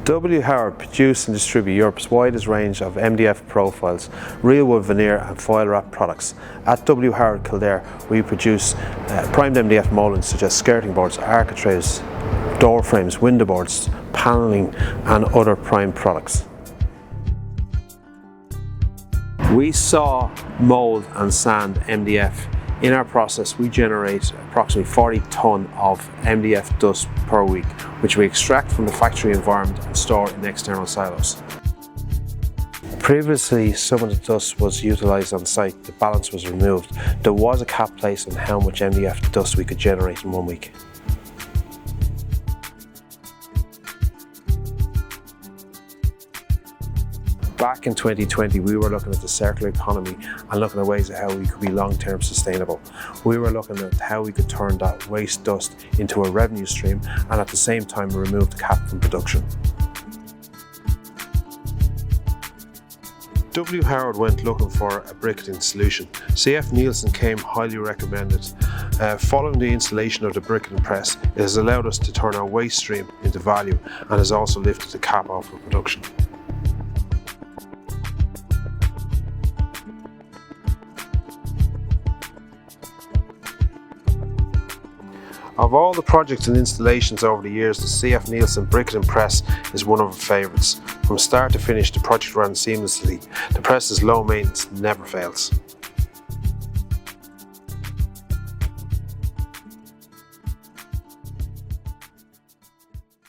W.Howard produce and distribute Europe's widest range of MDF profiles, real wood veneer and foil wrap products. At W.Howard Kildare we produce primed MDF mouldings such as skirting boards, architraves, door frames, window boards, panelling and other primed products. We saw, mould and sand MDF. In our process we generate approximately 40 tonne of MDF dust per week, which we extract from the factory environment and store in external silos. Previously some of the dust was utilised on site, the balance was removed. There was a cap placed on how much MDF dust we could generate in 1 week. Back in 2020 we were looking at the circular economy and looking at ways of how we could be long-term sustainable. We were looking at how we could turn that waste dust into a revenue stream and at the same time remove the cap from production. W.Howard went looking for a briquetting solution. CF Nielsen came highly recommended. Following the installation of the briquetting press, it has allowed us to turn our waste stream into value and has also lifted the cap off of production. Of all the projects and installations over the years, the CF Nielsen Briquetting press is one of our favourites. From start to finish the project ran seamlessly. The press is low maintenance, never fails.